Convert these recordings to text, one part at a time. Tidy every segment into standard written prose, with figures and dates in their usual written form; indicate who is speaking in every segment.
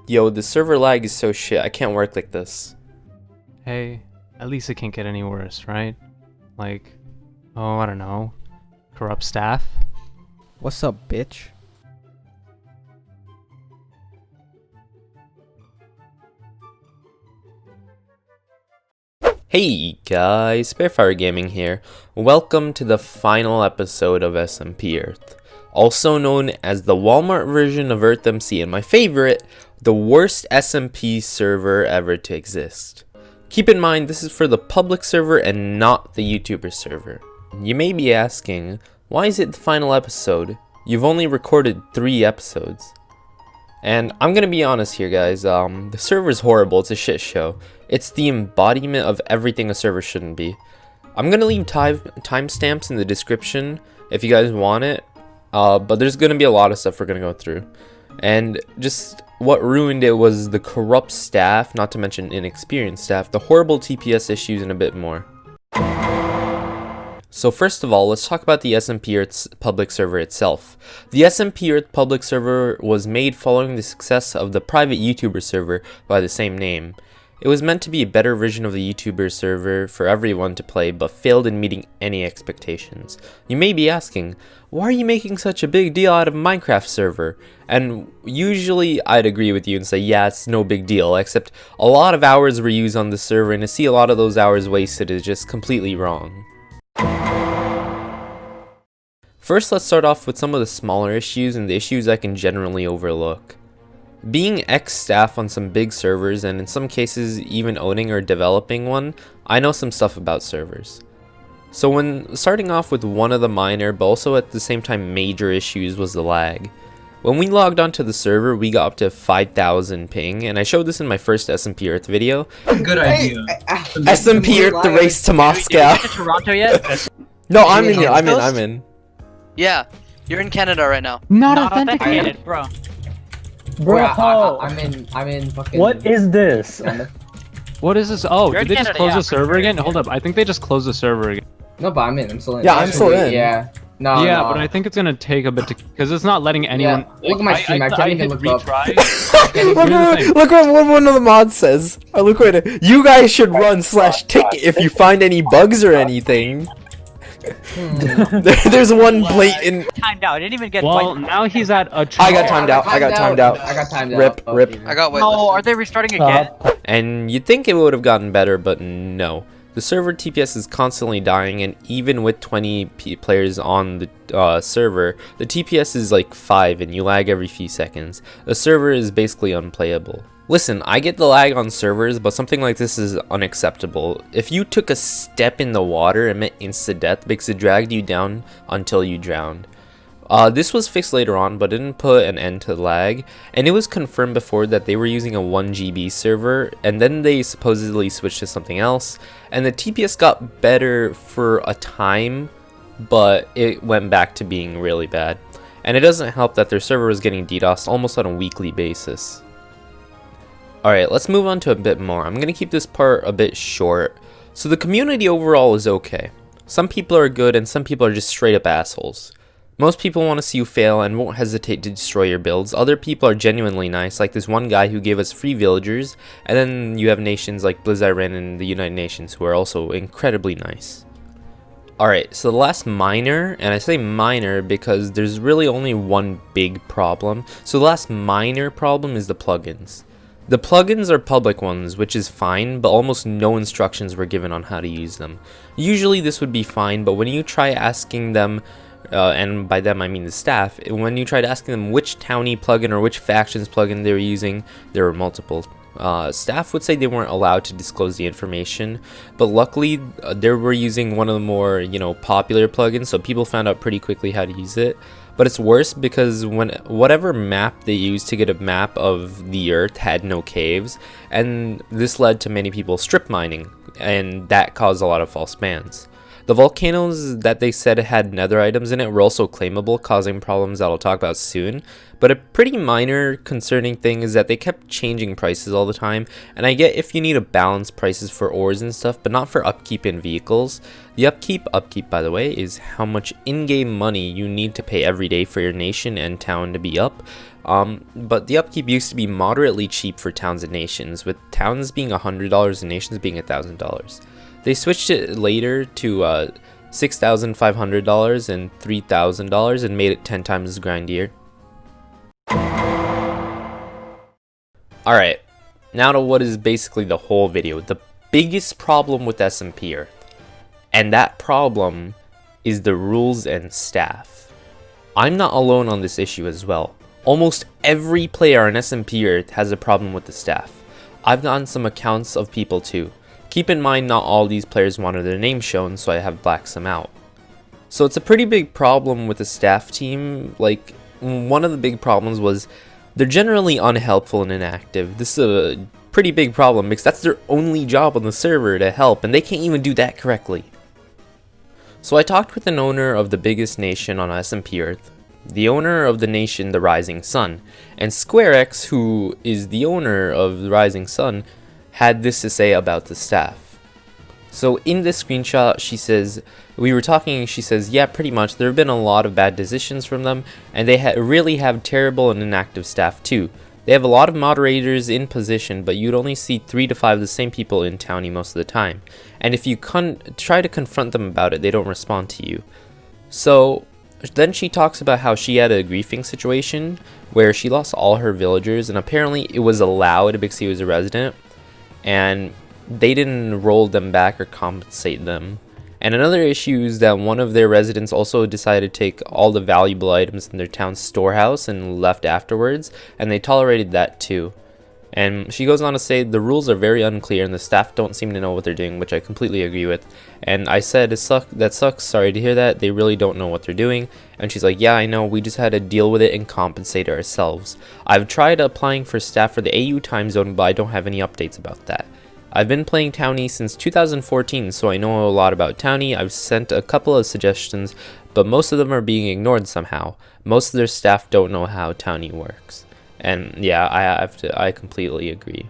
Speaker 1: Yo, the server lag is so shit, I can't work like this.
Speaker 2: Hey, at least it can't get any worse, right? Like, oh, I don't know, corrupt staff?
Speaker 3: What's up, bitch?
Speaker 1: Hey guys, SpiritFire Gaming here. Welcome to the final episode of SMP Earth, also known as the Walmart version of Earth MC, and my favorite, the worst SMP server ever to exist. Keep in mind, this is for the public server and not the YouTuber server. You may be asking, why is it the final episode? You've only recorded 3 episodes. And I'm gonna be honest here, guys, the server's horrible, it's a shit show. It's the embodiment of everything a server shouldn't be. I'm gonna leave timestamps in the description if you guys want it, but there's gonna be a lot of stuff we're gonna go through. And just what ruined it was the corrupt staff, not to mention inexperienced staff, the horrible TPS issues, and a bit more. So first of all, let's talk about the SMP Earth's public server itself. The SMP Earth public server was made following the success of the private YouTuber server by the same name. It was meant to be a better version of the YouTuber server for everyone to play, but failed in meeting any expectations. You may be asking, why are you making such a big deal out of Minecraft server? And usually I'd agree with you and say, yeah, it's no big deal, except a lot of hours were used on the server, and to see a lot of those hours wasted is just completely wrong. First, let's start off with some of the smaller issues and the issues I can generally overlook. Being ex-staff on some big servers, and in some cases even owning or developing one, I know some stuff about servers. So when starting off with one of the minor, but also at the same time major issues, was the lag. When we logged onto the server, we got up to 5,000 ping, and I showed this in my first SMP Earth video.
Speaker 4: Good idea.
Speaker 1: SMP Earth, the race to Moscow.
Speaker 5: Did you get to Toronto yet?
Speaker 1: No, I'm in.
Speaker 5: Yeah, you're in Canada right now.
Speaker 2: Not
Speaker 5: authenticated, bro.
Speaker 4: Bro,
Speaker 6: I'm in fucking.
Speaker 4: what is this?
Speaker 2: What is this? Oh,
Speaker 5: You're
Speaker 2: did
Speaker 5: in
Speaker 2: they just
Speaker 5: Canada,
Speaker 2: close
Speaker 5: yeah.
Speaker 2: the server again? Hold up, I think they just closed the server again.
Speaker 6: No, but I'm still in.
Speaker 1: Yeah, I'm still in.
Speaker 6: Yeah. No.
Speaker 2: Yeah,
Speaker 6: no.
Speaker 2: but I think it's gonna take a bit to, because it's not letting anyone.
Speaker 6: Yeah. Look at my stream. I can't even look up.
Speaker 1: Look what one of the mods says. Look what you guys should run /ticket if you find any bugs or anything. There's one blatant.
Speaker 5: Timed out. I didn't even get.
Speaker 2: Well, now he's at a.
Speaker 1: I got timed out. I got timed out. Rip.
Speaker 5: I got. Oh, are they restarting again?
Speaker 1: And you'd think it would have gotten better, but no. The server TPS is constantly dying, and even with 20 players on the server, the TPS is like 5 and you lag every few seconds. The server is basically unplayable. Listen, I get the lag on servers, but something like this is unacceptable. If you took a step in the water, it meant instant death because it dragged you down until you drowned. This was fixed later on, but didn't put an end to the lag, and it was confirmed before that they were using a 1 GB server, and then they supposedly switched to something else, and the TPS got better for a time, but it went back to being really bad. And it doesn't help that their server was getting DDoSed almost on a weekly basis. Alright, let's move on to a bit more. I'm going to keep this part a bit short. So the community overall is okay. Some people are good and some people are just straight up assholes. Most people want to see you fail and won't hesitate to destroy your builds. Other people are genuinely nice, like this one guy who gave us free villagers. And then you have nations like Blizzard and the United Nations who are also incredibly nice. Alright, so the last minor, and I say minor because there's really only one big problem. So the last minor problem is the plugins. The plugins are public ones, which is fine, but almost no instructions were given on how to use them. Usually this would be fine, but when you try asking them, and by them I mean the staff, when you tried asking them which townie plugin or which factions plugin they were using, there were multiple. Staff would say they weren't allowed to disclose the information, but luckily they were using one of the more, popular plugins, so people found out pretty quickly how to use it. But it's worse because whatever map they used to get a map of the Earth had no caves, and this led to many people strip mining, and that caused a lot of false bans. The volcanoes that they said had nether items in it were also claimable, causing problems that I'll talk about soon. But a pretty minor concerning thing is that they kept changing prices all the time, and I get if you need to balance prices for ores and stuff, but not for upkeep in vehicles. The upkeep by the way, is how much in-game money you need to pay every day for your nation and town to be up. But the upkeep used to be moderately cheap for towns and nations, with towns being $100 and nations being $1,000. They switched it later to $6,500 and $3,000 and made it 10 times as grindier. Alright, now to what is basically the whole video, the biggest problem with SMP Earth. And that problem is the rules and staff. I'm not alone on this issue as well. Almost every player on SMP Earth has a problem with the staff. I've gotten some accounts of people too. Keep in mind not all these players wanted their names shown, so I have blacked some out. So it's a pretty big problem with the staff team. Like, one of the big problems was they're generally unhelpful and inactive. This is a pretty big problem because that's their only job on the server, to help, and they can't even do that correctly. So I talked with an owner of the biggest nation on SMP Earth, the owner of the nation the Rising Sun, and Sqreix, who is the owner of the Rising Sun, had this to say about the staff. So in this screenshot, she says, we were talking, she says, yeah, pretty much, there have been a lot of bad decisions from them, and they really have terrible and inactive staff too. They have a lot of moderators in position, but you'd only see 3 to 5 of the same people in townie most of the time. And if you try to confront them about it, they don't respond to you. So then she talks about how she had a griefing situation where she lost all her villagers, and apparently it was allowed because he was a resident, and they didn't roll them back or compensate them. And another issue is that one of their residents also decided to take all the valuable items in their town's storehouse and left afterwards, and they tolerated that too. And she goes on to say the rules are very unclear and the staff don't seem to know what they're doing, which I completely agree with. And I said, that sucks, sorry to hear that, they really don't know what they're doing. And she's like, yeah, I know, we just had to deal with it and compensate ourselves. I've tried applying for staff for the AU time zone, but I don't have any updates about that. I've been playing Townie since 2014, so I know a lot about Townie. I've sent a couple of suggestions, but most of them are being ignored somehow. Most of their staff don't know how Townie works. And yeah, I completely agree.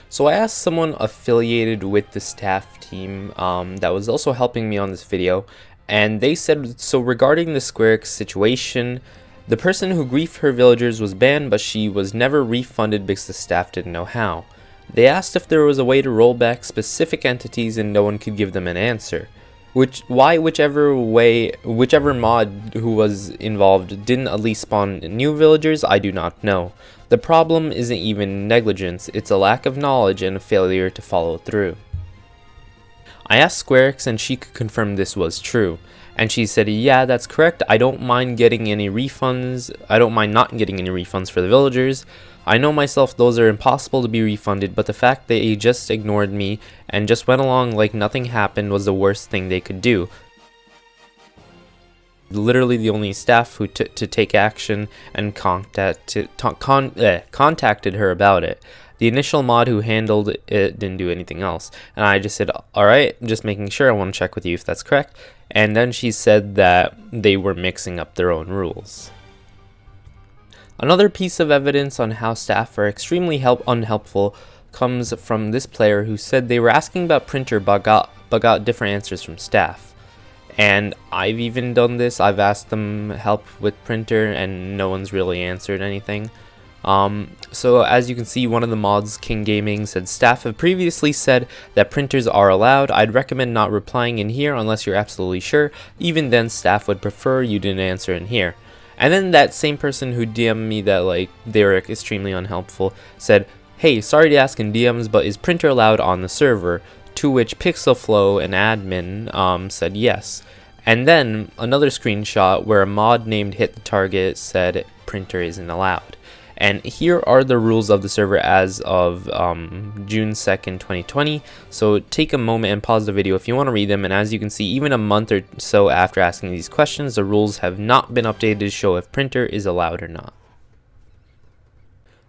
Speaker 1: So I asked someone affiliated with the staff team that was also helping me on this video, and they said, so regarding the Sqreix situation, the person who griefed her villagers was banned, but she was never refunded because the staff didn't know how. They asked if there was a way to roll back specific entities, and no one could give them an answer. Whichever mod who was involved didn't at least spawn new villagers, I do not know. The problem isn't even negligence, it's a lack of knowledge and a failure to follow through. I asked Sqreix and she could confirm this was true. And she said, yeah, that's correct, I don't mind getting any refunds, I don't mind not getting any refunds for the villagers. I know myself those are impossible to be refunded, but the fact they just ignored me and just went along like nothing happened was the worst thing they could do. Literally the only staff who to take action and contacted her about it. The initial mod who handled it didn't do anything else. And I just said, alright, just making sure, I want to check with you if that's correct. And then she said that they were mixing up their own rules. Another piece of evidence on how staff are extremely unhelpful comes from this player who said they were asking about printer but got different answers from staff. And I've even done this, I've asked them help with printer and no one's really answered anything. So as you can see, one of the mods, King Gaming, said staff have previously said that printers are allowed. I'd recommend not replying in here unless you're absolutely sure. Even then, staff would prefer you didn't answer in here. And then that same person who DM'd me that like they were extremely unhelpful said, hey, sorry to ask in DMs, but is printer allowed on the server? To which Pixelflow, an admin, said yes. And then another screenshot where a mod named Hit the Target said printer isn't allowed. And here are the rules of the server as of June 2nd, 2020. So take a moment and pause the video if you want to read them. And as you can see, even a month or so after asking these questions, the rules have not been updated to show if printer is allowed or not.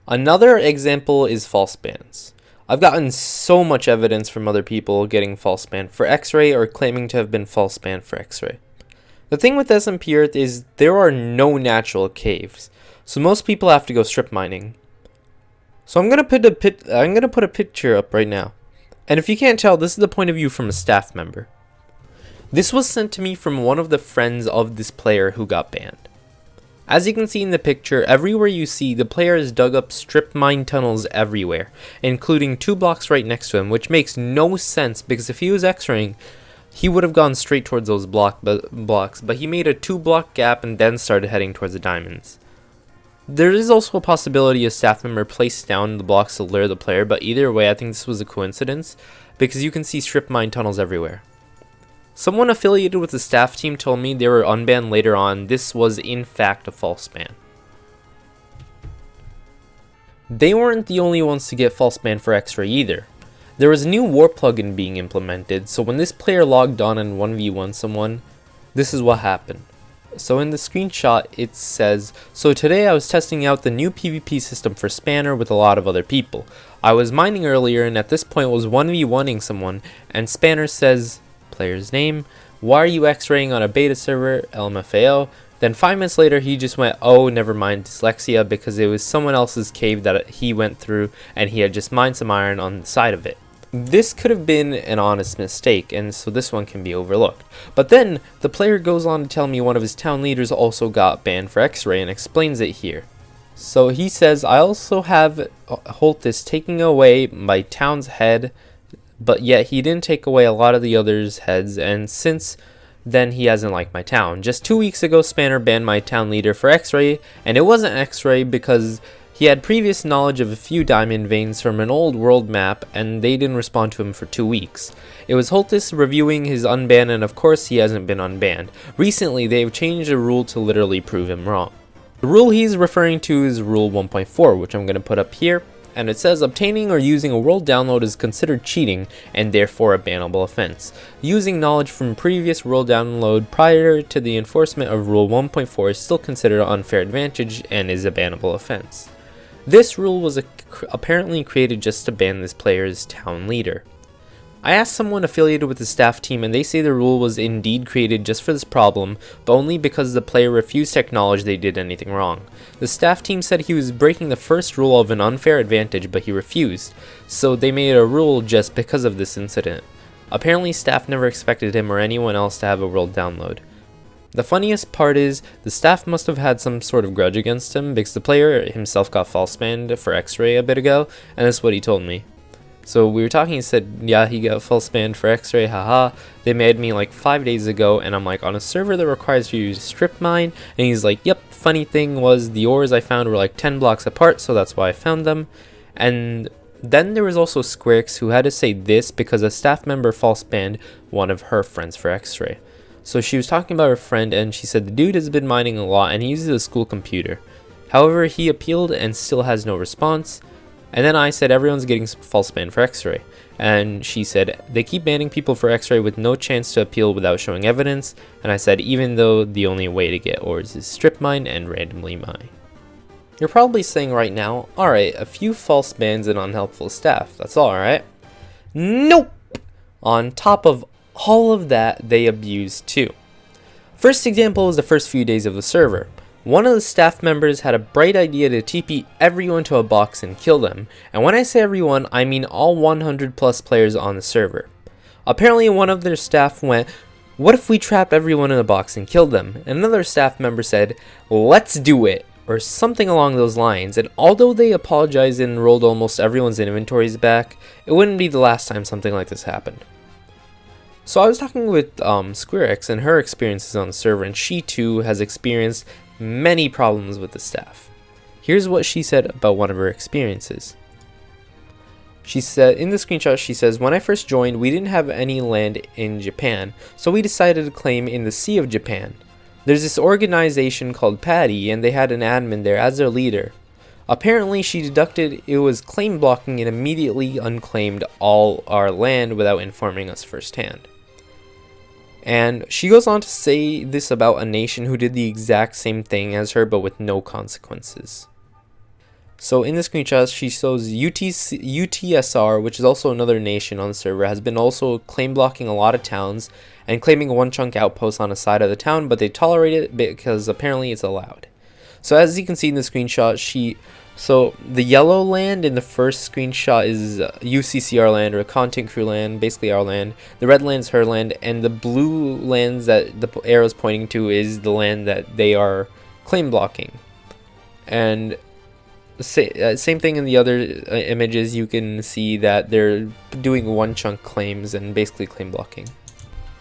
Speaker 1: Another example is false bans. I've gotten so much evidence from other people getting false banned for X-Ray or claiming to have been false banned for X-Ray. The thing with SMP Earth is there are no natural caves, so most people have to go strip mining. So I'm gonna put a picture up right now, and if you can't tell, this is the point of view from a staff member. This was sent to me from one of the friends of this player who got banned. As you can see in the picture, everywhere you see, the player has dug up strip mine tunnels everywhere, including 2 blocks right next to him, which makes no sense because if he was X-raying, he would have gone straight towards those blocks, but he made a 2-block gap and then started heading towards the diamonds. There is also a possibility a staff member placed down the blocks to lure the player, but either way I think this was a coincidence because you can see strip mine tunnels everywhere. Someone affiliated with the staff team told me they were unbanned later on. This was in fact a false ban. They weren't the only ones to get false ban for X-Ray either. There was a new war plugin being implemented, so when this player logged on and 1v1 someone, this is what happened. So in the screenshot it says, "So today I was testing out the new PvP system for Spanner with a lot of other people. I was mining earlier and at this point was 1v1ing someone, and Spanner says, player's name, why are you X-raying on a beta server, LMFAO? Then 5 minutes later he just went, oh never mind, dyslexia, because it was someone else's cave that he went through and he had just mined some iron on the side of it. This could have been an honest mistake, and so this one can be overlooked. But then the player goes on to tell me one of his town leaders also got banned for X-ray and explains it here. So he says, I also have Holtis taking away my town's head, but yet he didn't take away a lot of the others' heads, and since then he hasn't liked my town. Just 2 weeks ago Spanner banned my town leader for X-ray, and it wasn't X-ray because he had previous knowledge of a few diamond veins from an old world map, and they didn't respond to him for 2 weeks. It was Holtis reviewing his unban, and of course he hasn't been unbanned. Recently they've changed the rule to literally prove him wrong. The rule he's referring to is Rule 1.4, which I'm going to put up here, and it says obtaining or using a world download is considered cheating and therefore a bannable offense. Using knowledge from previous world download prior to the enforcement of Rule 1.4 is still considered an unfair advantage and is a bannable offense. This rule was apparently created just to ban this player's town leader. I asked someone affiliated with the staff team and they say the rule was indeed created just for this problem, but only because the player refused to acknowledge they did anything wrong. The staff team said he was breaking the first rule of an unfair advantage, but he refused, so they made a rule just because of this incident. Apparently staff never expected him or anyone else to have a world download. The funniest part is, the staff must have had some sort of grudge against him because the player himself got false banned for X-ray a bit ago, and that's what he told me. So we were talking, he said, yeah, he got false banned for X-ray, haha. They made me like 5 days ago, and I'm like, on a server that requires you to strip mine? And he's like, yep, funny thing was the ores I found were like 10 blocks apart, so that's why I found them. And then there was also Sqreix, who had to say this because a staff member false banned one of her friends for X-ray. So she was talking about her friend, and she said the dude has been mining a lot and he uses a school computer. However, he appealed and still has no response. And then I said everyone's getting false banned for X-ray, and she said they keep banning people for X-ray with no chance to appeal without showing evidence, and I said even though the only way to get ores is strip mine and randomly mine. You're probably saying right now, alright, a few false bans and unhelpful staff, that's all right. Nope! On top of all of that, they abused too. First example was the first few days of the server. One of the staff members had a bright idea to TP everyone to a box and kill them, and when I say everyone, I mean all 100 plus players on the server. Apparently one of their staff went, what if we trap everyone in a box and kill them? And another staff member said, let's do it, or something along those lines, and although they apologized and rolled almost everyone's inventories back, it wouldn't be the last time something like this happened. So I was talking with Sqreix and her experiences on the server, and she too has experienced many problems with the staff. Here's what she said about one of her experiences. She said, in the screenshot she says, when I first joined we didn't have any land in Japan, so we decided to claim in the Sea of Japan. There's this organization called Patty and they had an admin there as their leader. Apparently she deducted it was claimblocking and immediately unclaimed all our land without informing us firsthand. And she goes on to say this about a nation who did the exact same thing as her but with no consequences. So in the screenshot, she shows UTSR, which is also another nation on the server, has been also claim blocking a lot of towns and claiming a one chunk outpost on the side of the town, but they tolerate it because apparently it's allowed. So as you can see in the screenshot, so the yellow land in the first screenshot is UCCR land, or content crew land, basically our land. The red land is her land, and the blue lands that the arrow is pointing to is the land that they are claim blocking. And same thing in the other images. You can see that they're doing one chunk claims and basically claim blocking.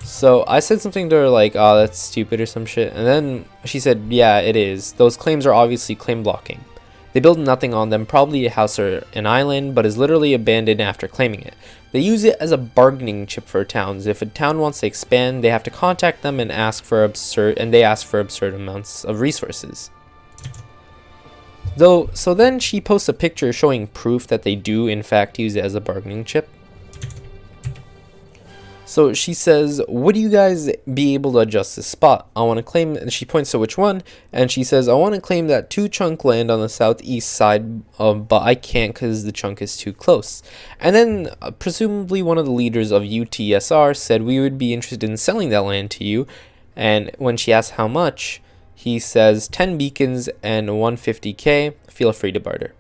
Speaker 1: So I said something to her like, oh, that's stupid or some shit, and then she said, yeah, it is. Those claims are obviously claim blocking. They build nothing on them, probably a house or an island, but is literally abandoned after claiming it. They use it as a bargaining chip for towns. If a town wants to expand, they have to contact them and ask for absurd amounts of resources. So then she posts a picture showing proof that they do in fact use it as a bargaining chip. So she says, would you guys be able to adjust this spot? I want to claim, and she points to which one, and she says, I want to claim that 2 chunk land on the southeast side, but I can't because the chunk is too close. And then presumably one of the leaders of UTSR said we would be interested in selling that land to you, and when she asks how much, he says 10 beacons and 150k, feel free to barter.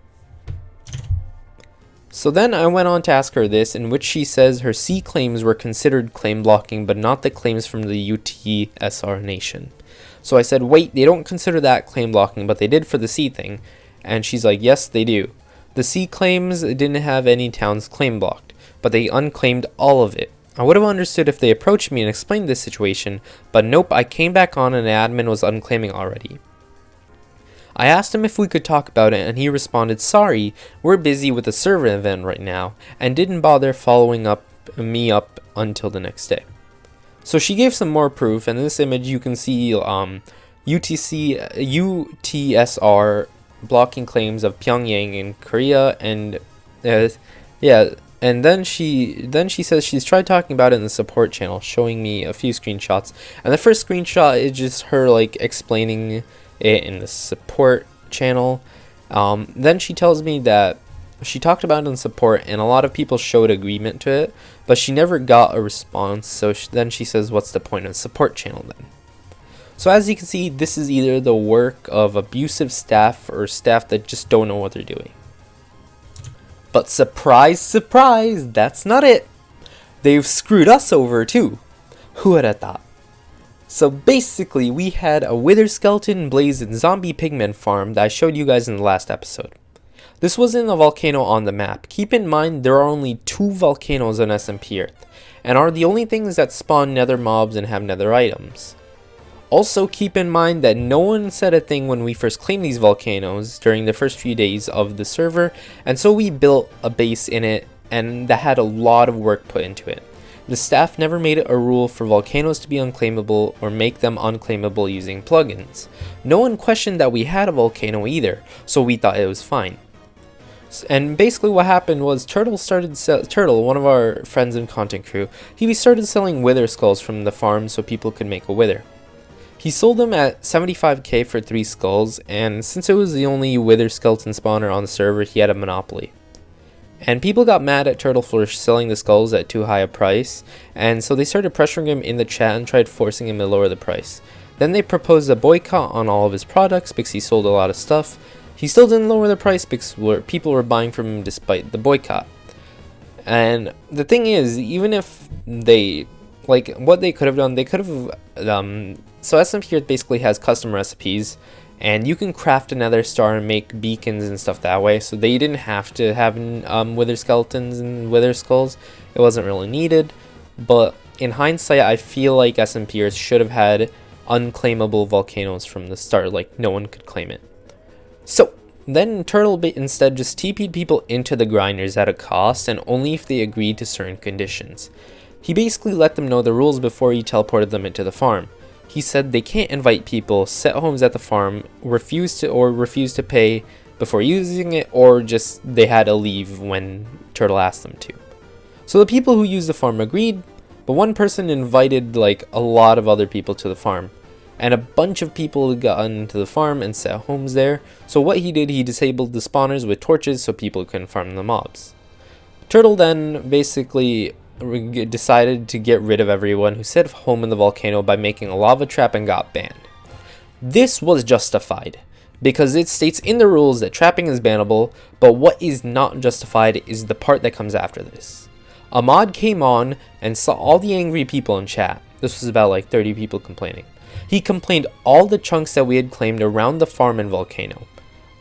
Speaker 1: So then I went on to ask her this, in which she says her C claims were considered claim blocking, but not the claims from the UTSR nation. So I said, wait, they don't consider that claim blocking, but they did for the C thing. And she's like, yes, they do. The C claims didn't have any towns claim blocked, but they unclaimed all of it. I would have understood if they approached me and explained this situation, but nope, I came back on and the admin was unclaiming already. I asked him if we could talk about it, and he responded, sorry, we're busy with a server event right now, and didn't bother following me up until the next day. So she gave some more proof, and in this image you can see UTSR blocking claims of Pyongyang in Korea, and and then she says she's tried talking about it in the support channel, showing me a few screenshots, and the first screenshot is just her like explaining it in the support channel. Then she tells me that she talked about it in support and a lot of people showed agreement to it, but she never got a response. So then she says, what's the point of the support channel then? So as you can see, this is either the work of abusive staff or staff that just don't know what they're doing. But surprise, surprise, that's not it. They've screwed us over too. Who would have thought? So basically, we had a wither skeleton, blaze, and zombie pigman farm that I showed you guys in the last episode. This wasn't a volcano on the map. Keep in mind there are only 2 volcanoes on SMP Earth, and are the only things that spawn nether mobs and have nether items. Also keep in mind that no one said a thing when we first claimed these volcanoes during the first few days of the server, and so we built a base in it, and that had a lot of work put into it. The staff never made it a rule for volcanoes to be unclaimable or make them unclaimable using plugins. No one questioned that we had a volcano either, so we thought it was fine. And basically what happened was Turtle, one of our friends in content crew, he started selling wither skulls from the farm so people could make a wither. He sold them at 75k for 3 skulls, and since it was the only wither skeleton spawner on the server, he had a monopoly. And people got mad at Turtle for selling the skulls at too high a price, and so they started pressuring him in the chat and tried forcing him to lower the price. Then they proposed a boycott on all of his products because he sold a lot of stuff. He still didn't lower the price because people were buying from him despite the boycott. And the thing is, even if they, what they could have done, they could have, so SMP basically has custom recipes, and you can craft another star and make beacons and stuff that way, so they didn't have to have wither skeletons and wither skulls. It wasn't really needed, but in hindsight, I feel like SMP should have had unclaimable volcanoes from the start, like no one could claim it. So then Turtle instead just TP'd people into the grinders at a cost, and only if they agreed to certain conditions. He basically let them know the rules before he teleported them into the farm. He said they can't invite people, set homes at the farm, refuse to pay before using it, or just they had to leave when Turtle asked them to. So the people who used the farm agreed, but one person invited a lot of other people to the farm. and a bunch of people got into the farm and set homes there. So what he did, he disabled the spawners with torches so people couldn't farm the mobs. Turtle then basically decided to get rid of everyone who set home in the volcano by making a lava trap and got banned. This was justified because it states in the rules that trapping is bannable, but what is not justified is the part that comes after this. A mod came on and saw all the angry people in chat. This was about like 30 people complaining. He complained all the chunks that we had claimed around the farm and volcano.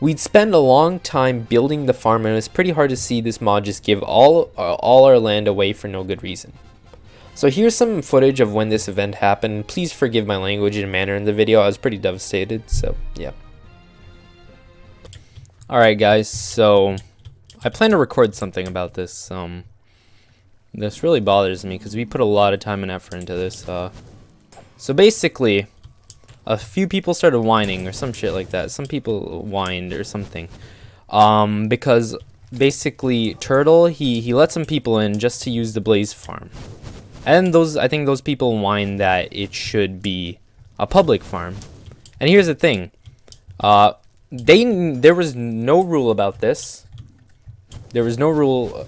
Speaker 1: We'd spend a long time building the farm, and it was pretty hard to see this mod just give all our land away for no good reason. So here's some footage of when this event happened. Please forgive my language and manner in the video. I was pretty devastated, so yeah. Alright guys, so I plan to record something about this. This really bothers me because we put a lot of time and effort into this. So basically, a few people started whining or some shit like that. Some people whined or something. Because basically Turtle, he let some people in just to use the Blaze farm. And I think those people whined that it should be a public farm. And here's the thing. There was no rule about this. There was no rule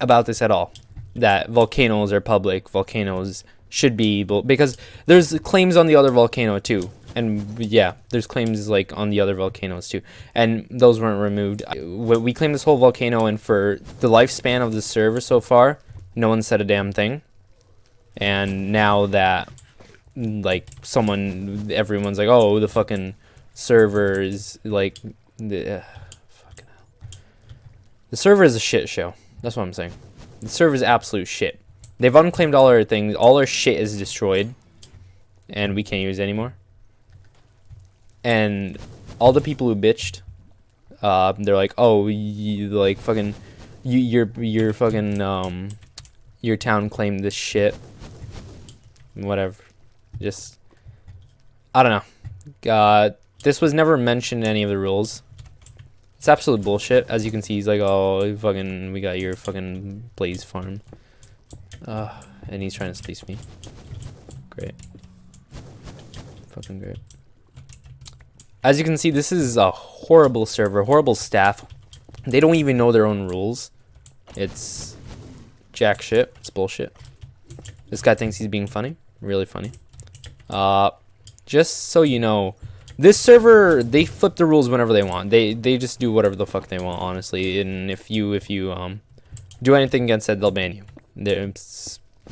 Speaker 1: about this at all. That volcanoes are public. Volcanoes should be able, because there's claims on the other volcano too, and yeah, there's claims like on the other volcanoes too, and those weren't removed. We claimed this whole volcano, and for the lifespan of the server so far, no one said a damn thing. And now that like everyone's like, oh, the fucking server is like the server is a shit show. That's what I'm saying. The server is absolute shit. They've unclaimed all our things. All our shit is destroyed, and we can't use it anymore. And all the people who bitched, they're like, "Oh, your town claimed this shit." Whatever. Just, I don't know. This was never mentioned in any of the rules. It's absolute bullshit. As you can see, he's like, "Oh, we got your fucking Blaze farm." And he's trying to space me. Great. Fucking great. As you can see, this is a horrible server, horrible staff. They don't even know their own rules. It's jack shit. It's bullshit. This guy thinks he's being funny. Really funny. Just so you know, this server, they flip the rules whenever they want. They just do whatever the fuck they want, honestly. And if you do anything against that, they'll ban you.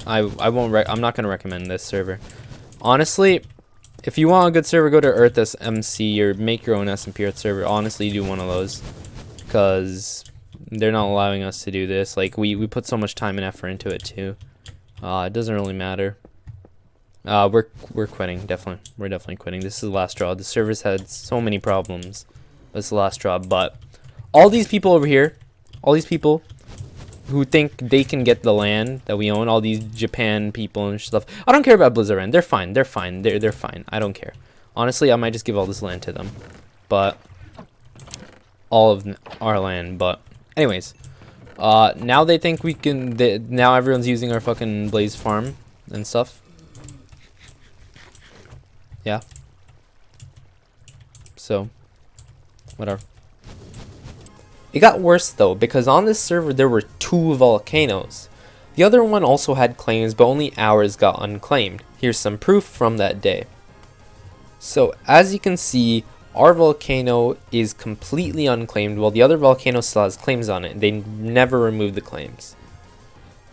Speaker 1: I'm not gonna recommend this server. Honestly, if you want a good server, go to Earth SMC or make your own SMP Earth server. Honestly, do one of those, because they're not allowing us to do this. Like we put so much time and effort into it too. It doesn't really matter. We're quitting. We're definitely quitting. This is the last straw. The server's had so many problems. This is the last straw. But all these people over here, all these people who think they can get the land that we own, all these Japan people and stuff. I don't care about Blizzard Land. They're fine. They're fine. They're fine. I don't care. Honestly, I might just give all this land to them. But all of our land. But anyways, now they think we can. Now everyone's using our fucking Blaze farm and stuff. Yeah. So, whatever. It got worse though, because on this server there were 2 volcanoes. The other one also had claims, but only ours got unclaimed. Here's some proof from that day. So as you can see, our volcano is completely unclaimed, while the other volcano still has claims on it. They never removed the claims.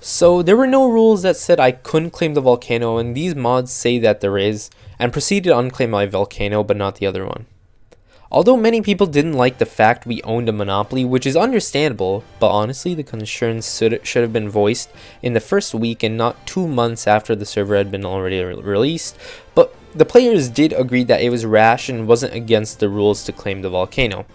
Speaker 1: So there were no rules that said I couldn't claim the volcano, and these mods say that there is, and proceeded to unclaim my volcano but not the other one. Although many people didn't like the fact we owned a monopoly, which is understandable, but honestly the concerns should have been voiced in the first week and not 2 months after the server had been already released. But the players did agree that it was rash and wasn't against the rules to claim the volcano.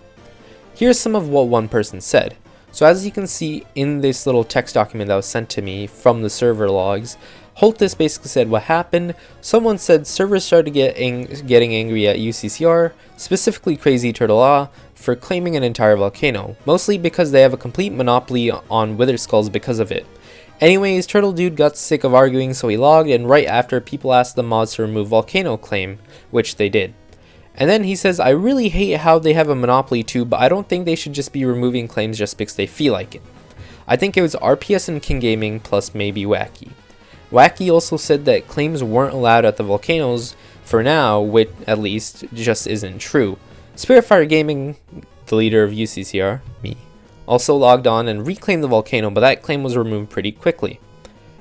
Speaker 1: Here's some of what one person said. So as you can see in this little text document that was sent to me from the server logs, Holtis basically said what happened. Someone said servers started getting angry at UCCR, specifically Crazy Turtle for claiming an entire volcano, mostly because they have a complete monopoly on Wither Skulls because of it. Anyways, Turtle Dude got sick of arguing, so he logged, and right after, people asked the mods to remove Volcano claim, which they did. And then he says, I really hate how they have a monopoly too, but I don't think they should just be removing claims just because they feel like it. I think it was RPS and King Gaming plus maybe Wacky. Wacky also said that claims weren't allowed at the volcanoes for now, which at least just isn't true. SpiritFire Gaming, the leader of UCCR, me, also logged on and reclaimed the volcano, but that claim was removed pretty quickly.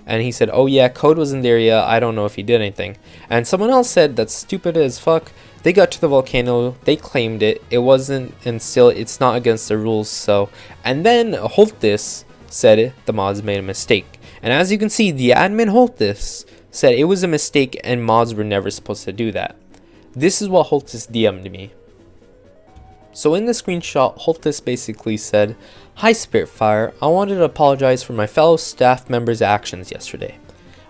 Speaker 1: And he said, oh yeah, code was in the area, I don't know if he did anything. And someone else said, that's stupid as fuck, they got to the volcano, they claimed it, it wasn't, and still it's not against the rules, so. And then Holtis said the mods made a mistake. And as you can see, the admin Holtis said it was a mistake and mods were never supposed to do that. This is what Holtis DM'd me. So in the screenshot, Holtis basically said, Hi SpiritFire, I wanted to apologize for my fellow staff members' actions yesterday.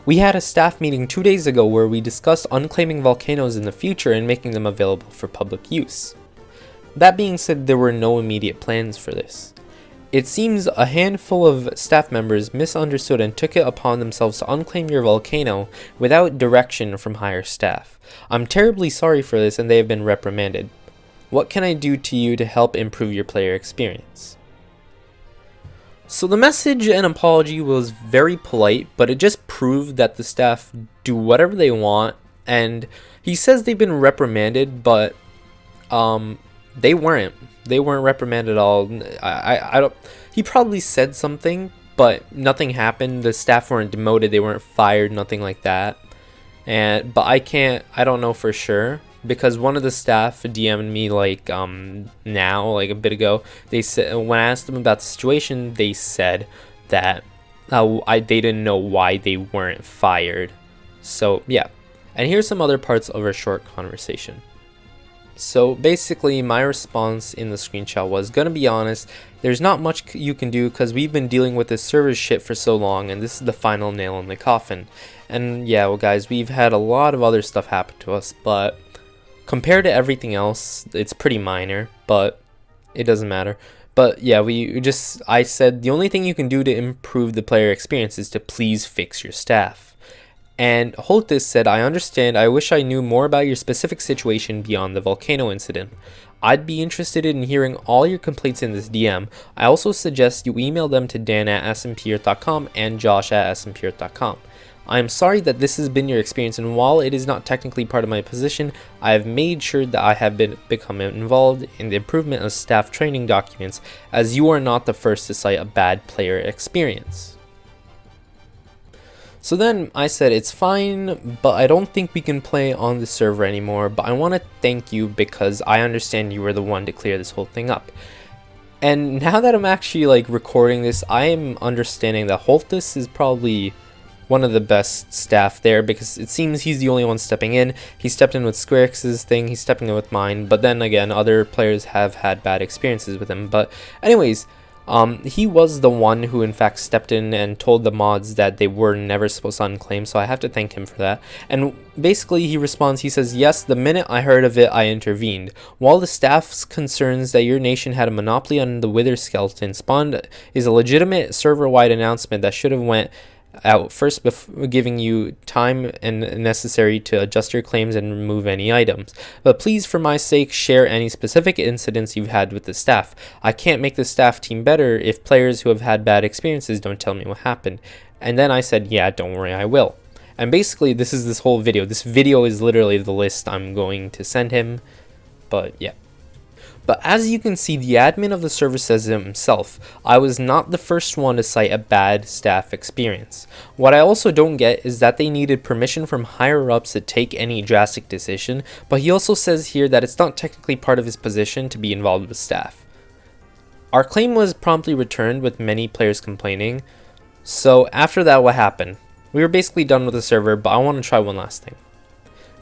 Speaker 1: We had a staff meeting 2 days ago where we discussed unclaiming volcanoes in the future and making them available for public use. That being said, there were no immediate plans for this. It seems a handful of staff members misunderstood and took it upon themselves to unclaim your volcano without direction from higher staff. I'm terribly sorry for this and they have been reprimanded. What can I do to you to help improve your player experience? So the message and apology was very polite, but it just proved that the staff do whatever they want, and he says they've been reprimanded, but they weren't reprimanded at all. I don't, he probably said something, but nothing happened. The staff weren't demoted, they weren't fired, nothing like that. But I don't know for sure, because one of the staff DM'd me like a bit ago. They said, when I asked them about the situation, they said that they didn't know why they weren't fired. So yeah, and here's some other parts of our short conversation. So basically my response in the screenshot was, gonna be honest, there's not much you can do because we've been dealing with this server shit for so long and this is the final nail in the coffin. And yeah, well guys, we've had a lot of other stuff happen to us, but compared to everything else, it's pretty minor, but it doesn't matter. But yeah, I said the only thing you can do to improve the player experience is to please fix your staff. And Holtis said, I understand, I wish I knew more about your specific situation beyond the volcano incident. I'd be interested in hearing all your complaints in this DM. I also suggest you email them to dan@smpeert.com and josh@smpeert.com. I am sorry that this has been your experience, and while it is not technically part of my position, I have made sure that I have become involved in the improvement of staff training documents, as you are not the first to cite a bad player experience. So then I said, it's fine, but I don't think we can play on the server anymore, but I want to thank you because I understand you were the one to clear this whole thing up. And now that I'm actually like recording this, I am understanding that Holtis is probably one of the best staff there, because it seems he's the only one stepping in. He stepped in with Sqreix's thing, he's stepping in with mine, but then again, other players have had bad experiences with him. But anyways, he was the one who in fact stepped in and told the mods that they were never supposed to unclaim, so I have to thank him for that. And basically he responds, he says, yes, the minute I heard of it, I intervened. While the staff's concerns that your nation had a monopoly on the Wither skeleton spawned is a legitimate server-wide announcement that should have went out first, giving you time and necessary to adjust your claims and remove any items. But please, for my sake, share any specific incidents you've had with the staff. I can't make the staff team better if players who have had bad experiences don't tell me what happened. And then I said, yeah, don't worry, I will. And basically this is this whole video. This video is literally the list I'm going to send him. But yeah. But as you can see, the admin of the server says himself, I was not the first one to cite a bad staff experience. What I also don't get is that they needed permission from higher ups to take any drastic decision, but he also says here that it's not technically part of his position to be involved with staff. Our claim was promptly returned with many players complaining. So after that, what happened? We were basically done with the server, but I want to try one last thing.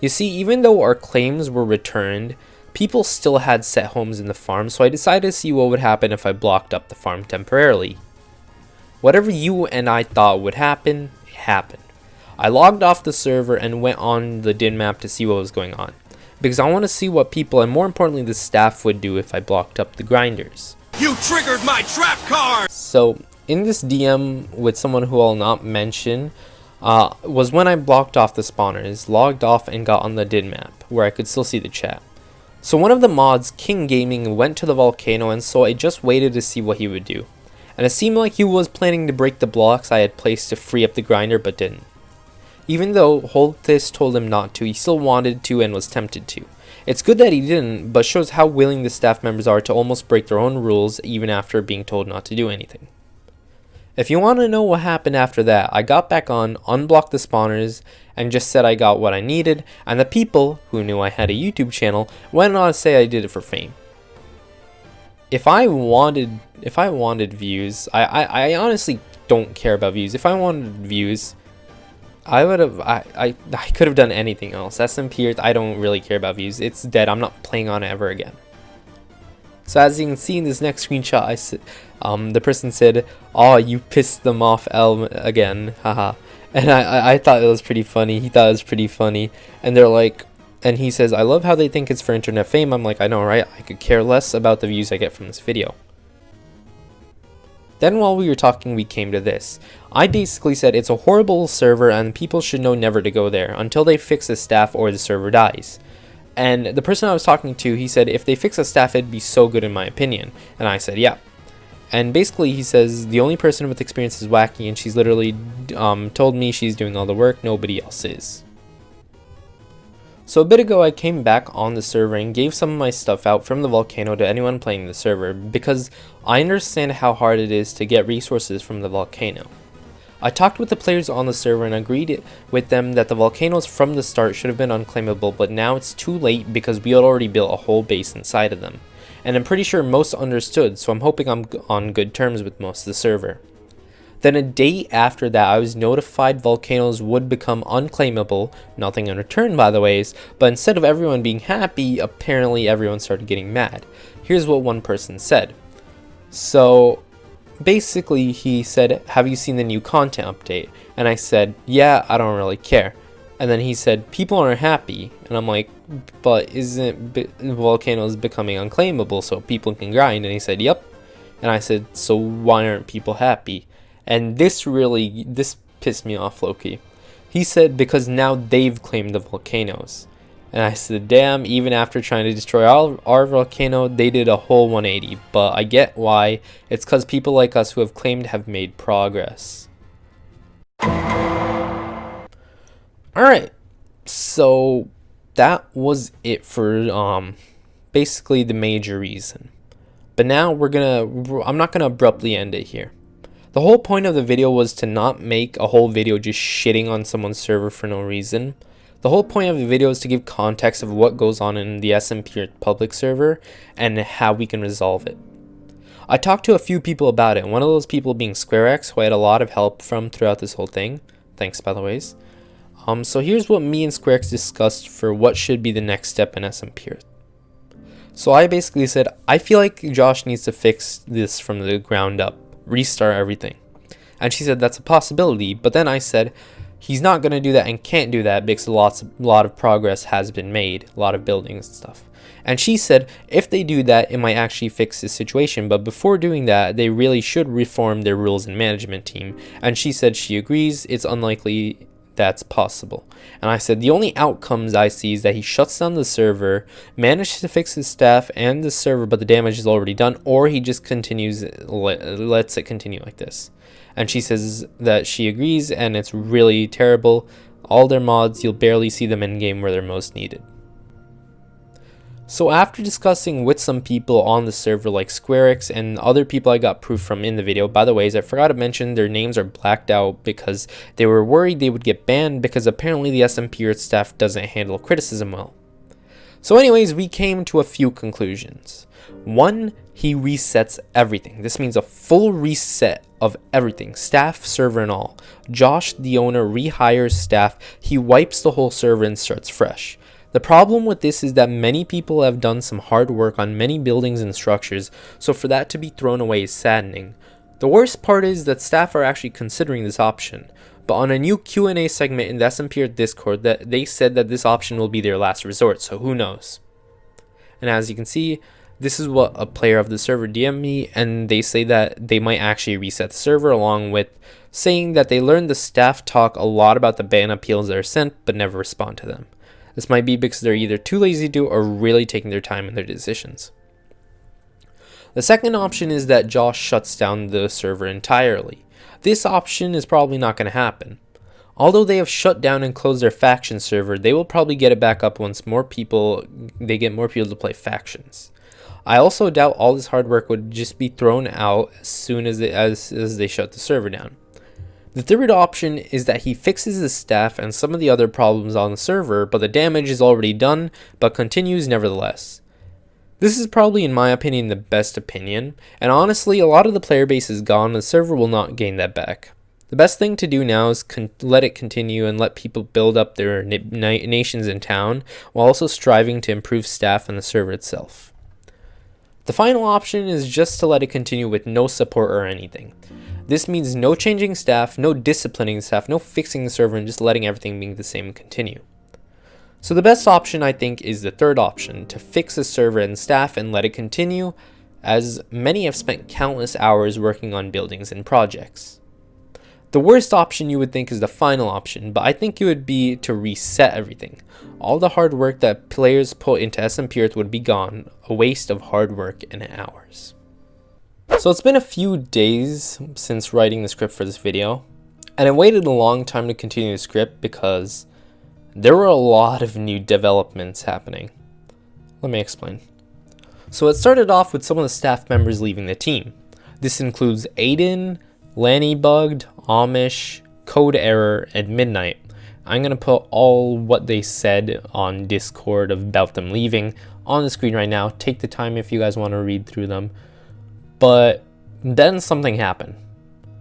Speaker 1: You see, even though our claims were returned, people still had set homes in the farm, so I decided to see what would happen if I blocked up the farm temporarily. Whatever you and I thought would happen, it happened. I logged off the server and went on the din map to see what was going on, because I want to see what people, and more importantly the staff, would do if I blocked up the grinders.
Speaker 7: You triggered my trap card!
Speaker 1: So in this DM with someone who I'll not mention was when I blocked off the spawners, logged off, and got on the did map where I could still see the chat. So one of the mods, King Gaming, went to the volcano, and so I just waited to see what he would do. And it seemed like he was planning to break the blocks I had placed to free up the grinder, but didn't. Even though Holthis told him not to, he still wanted to and was tempted to. It's good that he didn't, but shows how willing the staff members are to almost break their own rules even after being told not to do anything. If you want to know what happened after that, I got back on, unblocked the spawners, and just said I got what I needed, and the people, who knew I had a YouTube channel, went on to say I did it for fame. If I wanted views, I honestly don't care about views. If I wanted views, I could have done anything else. SMP, I don't really care about views. It's dead. I'm not playing on it ever again. So as you can see in this next screenshot, the person said, "Oh, you pissed them off, Elm, again, haha." And I thought it was pretty funny. He thought it was pretty funny. And they're like, and he says, "I love how they think it's for internet fame." I'm like, I know, right? I could care less about the views I get from this video. Then while we were talking, we came to this. I basically said it's a horrible server and people should know never to go there until they fix the staff or the server dies. And the person I was talking to, he said if they fix the staff it'd be so good in my opinion. And I said yeah. And basically he says the only person with experience is Wacky, and she's literally told me she's doing all the work, nobody else is. So a bit ago I came back on the server and gave some of my stuff out from the volcano to anyone playing the server because I understand how hard it is to get resources from the volcano. I talked with the players on the server and agreed with them that the volcanoes from the start should have been unclaimable, but now it's too late because we had already built a whole base inside of them. And I'm pretty sure most understood, so I'm hoping I'm on good terms with most of the server. Then a day after that, I was notified volcanoes would become unclaimable, nothing in return by the ways, but instead of everyone being happy, apparently everyone started getting mad. Here's what one person said. So basically he said, "Have you seen the new content update?" And I said, "Yeah, I don't really care." And then he said, "People aren't happy." And I'm like, "But isn't volcanoes becoming unclaimable so people can grind?" And he said, "Yep." And I said, "So why aren't people happy?" And this pissed me off, low-key. He said because now they've claimed the volcanoes. And I said, damn, even after trying to destroy our volcano, they did a whole 180. But I get why. It's because people like us who have claimed have made progress. Alright, so that was it for basically the major reason. But now I'm not gonna abruptly end it here. The whole point of the video was to not make a whole video just shitting on someone's server for no reason. The whole point of the video is to give context of what goes on in the SMP public server and how we can resolve it. I talked to a few people about it, one of those people being Sqreix, who I had a lot of help from throughout this whole thing. Thanks, by the ways. So here's what me and Sqreix discussed for what should be the next step in SMP. So I basically said, I feel like Josh needs to fix this from the ground up. Restart everything. And she said that's a possibility, but then I said he's not going to do that and can't do that because a lot of progress has been made, a lot of buildings and stuff. And she said if they do that it might actually fix the situation, but before doing that they really should reform their rules and management team. And she said she agrees, it's unlikely that's possible. And I said the only outcomes I see is that he shuts down the server, manages to fix his staff and the server, but the damage is already done, or he just continues, lets it continue like this. And she says that she agrees and it's really terrible. All their mods, you'll barely see them in game where they're most needed. So after discussing with some people on the server like Sqreix and other people I got proof from in the video, by the way, I forgot to mention their names are blacked out because they were worried they would get banned because apparently the SMP Earth staff doesn't handle criticism well. So anyways, we came to a few conclusions. 1, he resets everything. This means a full reset of everything, staff, server and all. Josh, the owner, rehires staff, he wipes the whole server and starts fresh. The problem with this is that many people have done some hard work on many buildings and structures, so for that to be thrown away is saddening. The worst part is that staff are actually considering this option, but on a new Q&A segment in the SMP Discord that they said that this option will be their last resort, so who knows. And as you can see, This is what a player of the server DM'd me, and they say that they might actually reset the server, along with saying that they learned the staff talk a lot about the ban appeals that are sent but never respond to them. This might be because they're either too lazy to do or really taking their time in their decisions. The second option is that Josh shuts down the server entirely. This option is probably not going to happen. Although they have shut down and closed their faction server, they will probably get it back up once they get more people to play factions. I also doubt all this hard work would just be thrown out as soon as they shut the server down. The third option is that he fixes the staff and some of the other problems on the server, but the damage is already done, but continues nevertheless. This is probably, in my opinion, the best opinion, and honestly, a lot of the player base is gone and the server will not gain that back. The best thing to do now is let it continue and let people build up their nations in town, while also striving to improve staff and the server itself. The final option is just to let it continue with no support or anything. This means no changing staff, no disciplining staff, no fixing the server, and just letting everything being the same and continue. So the best option, I think, is the third option, to fix the server and staff and let it continue, as many have spent countless hours working on buildings and projects. The worst option you would think is the final option, but I think it would be to reset everything. All the hard work that players put into SMP Earth would be gone, a waste of hard work and hours. So it's been a few days since writing the script for this video, and I waited a long time to continue the script because there were a lot of new developments happening. Let me explain. So it started off with some of the staff members leaving the team. This includes Aiden, Lannybugged, Amish, Code Error, and Midnight. I'm going to put all what they said on Discord about them leaving on the screen right now. Take the time if you guys want to read through them. But then something happened.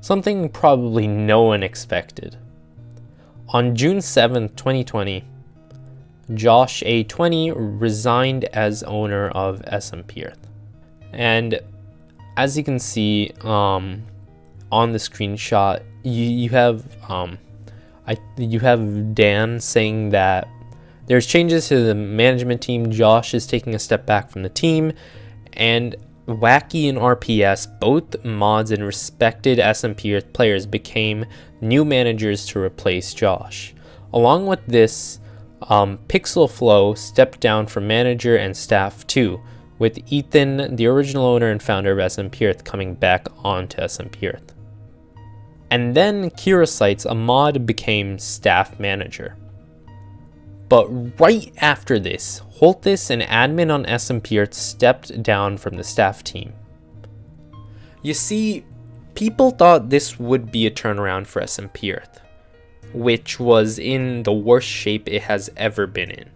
Speaker 1: Something probably no one expected. On June 7th, 2020, Josh A20 resigned as owner of SMP Earth. And as you can see on the screenshot, you have Dan saying that there's changes to the management team. Josh is taking a step back from the team, and Wacky and RPS, both mods and respected SMP Earth players, became new managers to replace Josh. Along with this, Pixel Flow stepped down from manager and staff too, with Ethan, the original owner and founder of SMP Earth, coming back onto SMP Earth. And then Kirasites, a mod, became staff manager. But right after this, Holtis, an admin on SMP Earth, stepped down from the staff team. You see, people thought this would be a turnaround for SMP Earth, which was in the worst shape it has ever been in.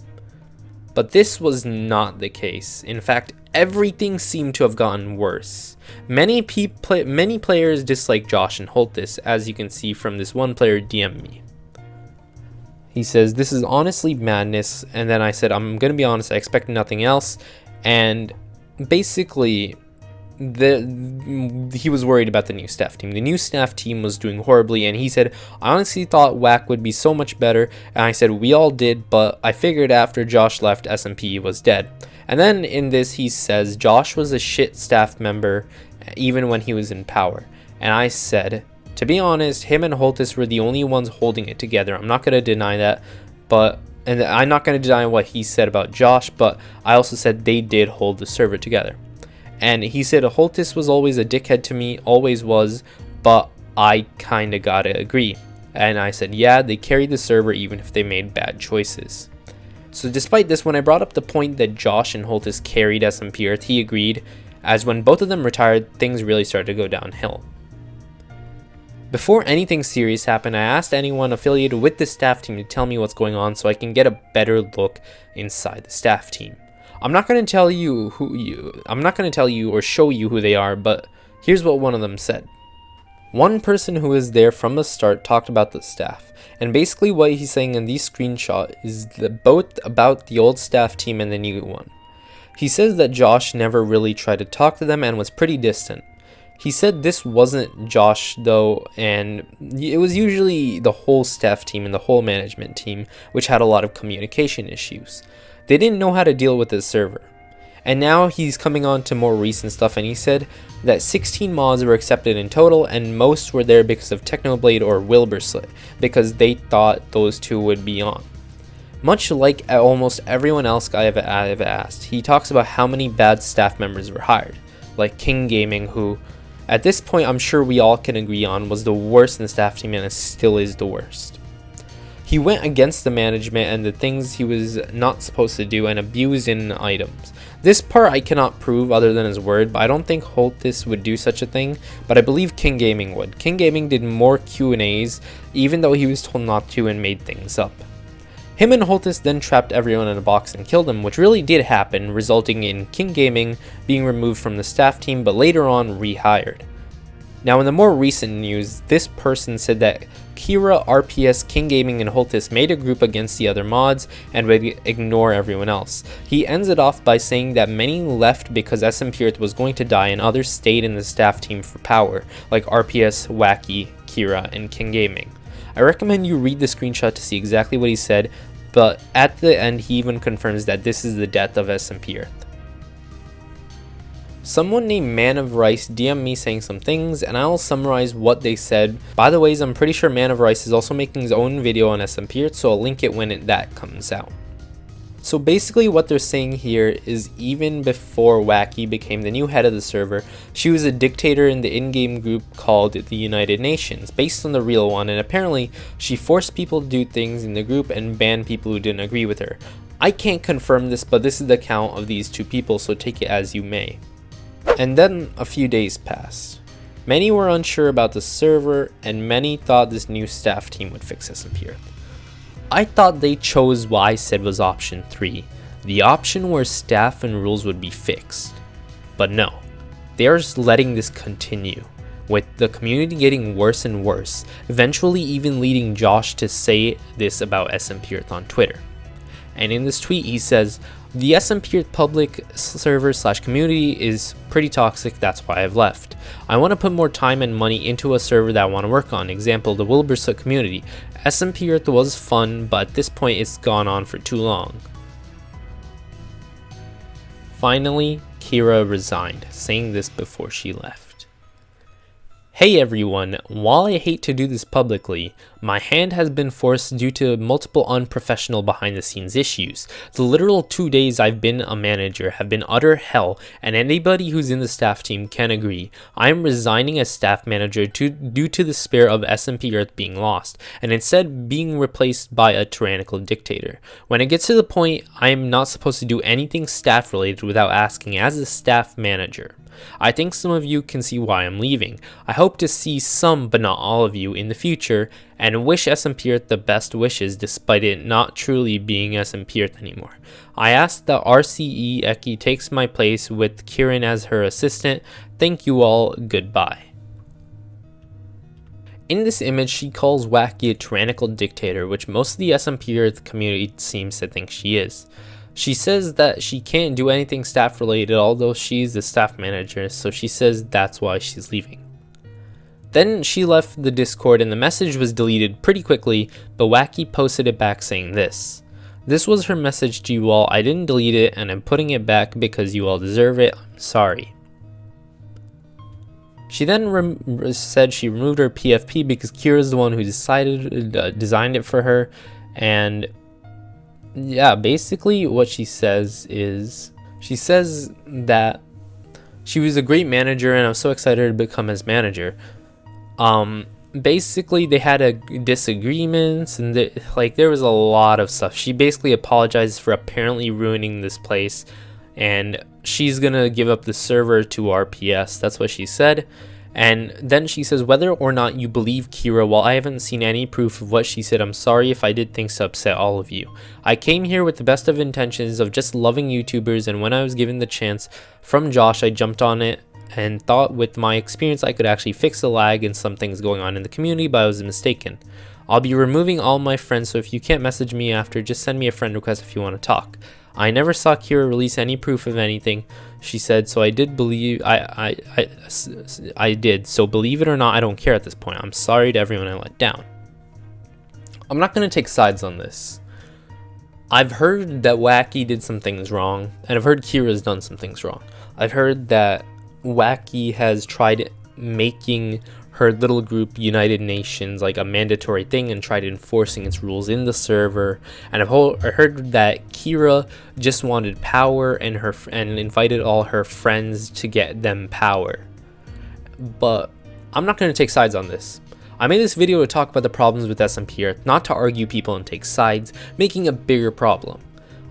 Speaker 1: But this was not the case. In fact, everything seemed to have gotten worse. Many players dislike Josh and Holtis, as you can see from this one player DM me. He says, "This is honestly madness," and then I said, "I'm gonna be honest, I expect nothing else." And basically, he was worried about the new staff team. The new staff team was doing horribly, and he said, "I honestly thought WAC would be so much better." And I said, "We all did, but I figured after Josh left, SMP was dead." And then in this, he says, "Josh was a shit staff member, even when he was in power." And I said, to be honest, him and Holtis were the only ones holding it together. I'm not going to deny that, and I'm not going to deny what he said about Josh, but I also said they did hold the server together. And he said Holtis was always a dickhead to me, always was, but I kind of got to agree. And I said, yeah, they carried the server even if they made bad choices. So despite this, when I brought up the point that Josh and Holtis carried SMP Earth, he agreed, as when both of them retired, things really started to go downhill. Before anything serious happened, I asked anyone affiliated with the staff team to tell me what's going on so I can get a better look inside the staff team. I'm not going to tell you or show you who they are, but here's what one of them said. One person who was there from the start talked about the staff, and basically what he's saying in these screenshots is both about the old staff team and the new one. He says that Josh never really tried to talk to them and was pretty distant. He said this wasn't Josh though, and it was usually the whole staff team and the whole management team, which had a lot of communication issues. They didn't know how to deal with the server. And now he's coming on to more recent stuff, and he said that 16 mods were accepted in total, and most were there because of Technoblade or Wilburslit, because they thought those two would be on. Much like almost everyone else I've asked, he talks about how many bad staff members were hired, like King Gaming, who at this point I'm sure we all can agree on was the worst in the staff team and still is the worst. He went against the management and the things he was not supposed to do and abused in items. This part I cannot prove other than his word, but I don't think Holtis would do such a thing, but I believe King Gaming would. King Gaming did more Q&As even though he was told not to and made things up. Him and Holtis then trapped everyone in a box and killed him, which really did happen, resulting in King Gaming being removed from the staff team but later on rehired. Now in the more recent news, this person said that Kira, RPS, King Gaming, and Holtis made a group against the other mods and would ignore everyone else. He ends it off by saying that many left because SMP Earth was going to die and others stayed in the staff team for power, like RPS, Wacky, Kira, and King Gaming. I recommend you read the screenshot to see exactly what he said, but at the end he even confirms that this is the death of SMP Earth. Someone named Man of Rice DM'd me saying some things, and I'll summarize what they said. By the way, I'm pretty sure Man of Rice is also making his own video on SMP Earth, so I'll link it when that comes out. So basically what they're saying here is even before Wacky became the new head of the server, she was a dictator in the in-game group called the United Nations, based on the real one, and apparently she forced people to do things in the group and banned people who didn't agree with her. I can't confirm this, but this is the account of these two people, so take it as you may. And then a few days passed. Many were unsure about the server, and many thought this new staff team would fix SMP Earth. I thought they chose what I said was option 3, the option where staff and rules would be fixed. But no, they are just letting this continue, with the community getting worse and worse, eventually even leading Josh to say this about SMP Earth on Twitter. And in this tweet he says, "The SMP Earth public server / community is pretty toxic, that's why I've left. I want to put more time and money into a server that I want to work on, example the Wilburslit community. SMP Earth was fun, but at this point it's gone on for too long." Finally, Kira resigned, saying this before she left. "Hey everyone, while I hate to do this publicly, my hand has been forced due to multiple unprofessional behind the scenes issues. The literal 2 days I've been a manager have been utter hell, and anybody who's in the staff team can agree. I am resigning as staff manager due to the spirit of SMP Earth being lost, and instead being replaced by a tyrannical dictator. When it gets to the point I am not supposed to do anything staff related without asking as a staff manager. I think some of you can see why I'm leaving. I hope to see some, but not all of you, in the future, and wish SMP Earth the best wishes despite it not truly being SMP Earth anymore. I ask that RCE Eki takes my place with Kieran as her assistant. Thank you all, goodbye." In this image, she calls Wacky a tyrannical dictator, which most of the SMP Earth community seems to think she is. She says that she can't do anything staff related, although she's the staff manager, so she says that's why she's leaving. Then she left the Discord and the message was deleted pretty quickly, but Wacky posted it back saying this. "This was her message to you all. I didn't delete it and I'm putting it back because you all deserve it. I'm sorry." She then said she removed her PFP because Kira's the one who designed it for her, and yeah, basically what she says is, she says that she was a great manager and I'm so excited to become his manager. Basically they had disagreements and there was a lot of stuff. She basically apologizes for apparently ruining this place, and she's gonna give up the server to RPS. That's what she said. And then she says, "Whether or not you believe Kira, while I haven't seen any proof of what she said, I'm sorry if I did things to upset all of you. I came here with the best of intentions of just loving YouTubers, and when I was given the chance from Josh, I jumped on it and thought with my experience I could actually fix the lag and some things going on in the community, but I was mistaken. I'll be removing all my friends, so if you can't message me after, just send me a friend request if you want to talk. I never saw Kira release any proof of anything," she said, "so I did believe I did, so believe it or not, I don't care at this point. I'm sorry to everyone I let down." I'm not going to take sides on this. I've heard that Wacky did some things wrong, and I've heard Kira's done some things wrong. I've heard that Wacky has tried making her little group United Nations like a mandatory thing and tried enforcing its rules in the server. And I heard that Kira just wanted power and invited all her friends to get them power. But I'm not going to take sides on this. I made this video to talk about the problems with SMP Earth, not to argue people and take sides, making a bigger problem.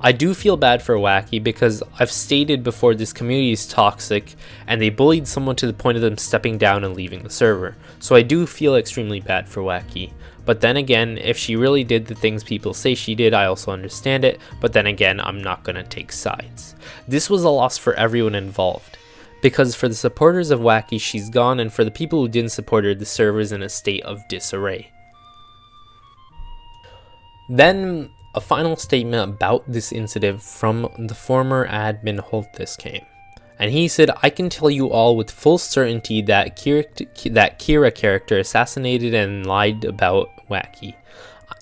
Speaker 1: I do feel bad for Wacky because I've stated before this community is toxic and they bullied someone to the point of them stepping down and leaving the server. So I do feel extremely bad for Wacky. But then again, if she really did the things people say she did, I also understand it. But then again, I'm not going to take sides. This was a loss for everyone involved. Because for the supporters of Wacky, she's gone, and for the people who didn't support her, the server is in a state of disarray. Then, a final statement about this incident from the former admin Holthus came. And he said, "I can tell you all with full certainty that Kira character assassinated and lied about Wacky."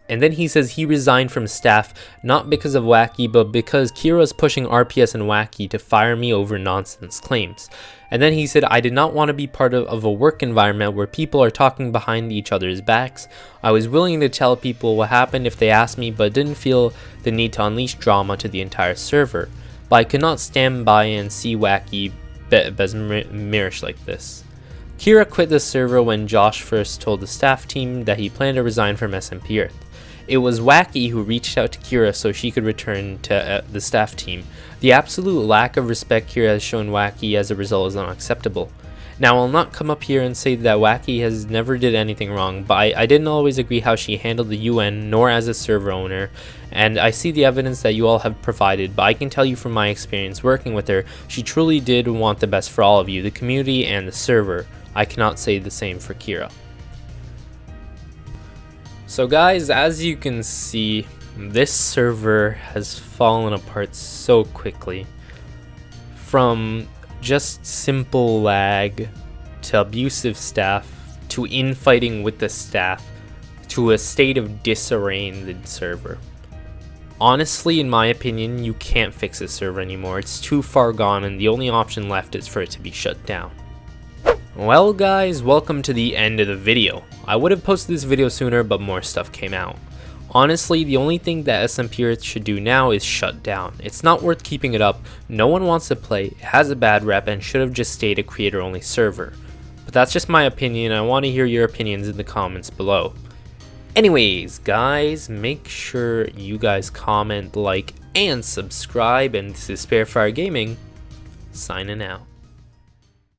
Speaker 1: And then he says he resigned from staff, not because of Wacky, but because Kira is pushing RPS and Wacky to fire me over nonsense claims. And then he said, "I did not want to be part of a work environment where people are talking behind each other's backs. I was willing to tell people what happened if they asked me, but didn't feel the need to unleash drama to the entire server. But I could not stand by and see Wacky besmirched like this." Kira quit the server when Josh first told the staff team that he planned to resign from SMP Earth. It was Wacky who reached out to Kira so she could return to the staff team. The absolute lack of respect Kira has shown Wacky as a result is unacceptable. Now, I'll not come up here and say that Wacky has never did anything wrong, but I didn't always agree how she handled the UN, nor as a server owner, and I see the evidence that you all have provided, but I can tell you from my experience working with her, she truly did want the best for all of you, the community and the server. I cannot say the same for Kira. So guys, as you can see, this server has fallen apart so quickly. From just simple lag, to abusive staff, to infighting with the staff, to a state of disarray in the server. Honestly, in my opinion, you can't fix this server anymore. It's too far gone and the only option left is for it to be shut down. Well guys, welcome to the end of the video. I would have posted this video sooner, but more stuff came out. Honestly, the only thing that SMP Earth should do now is shut down. It's not worth keeping it up, no one wants to play, it has a bad rep, and should have just stayed a creator only server. But that's just my opinion, I want to hear your opinions in the comments below. Anyways guys, make sure you guys comment, like, and subscribe, and this is SpiritFire Gaming, signing out.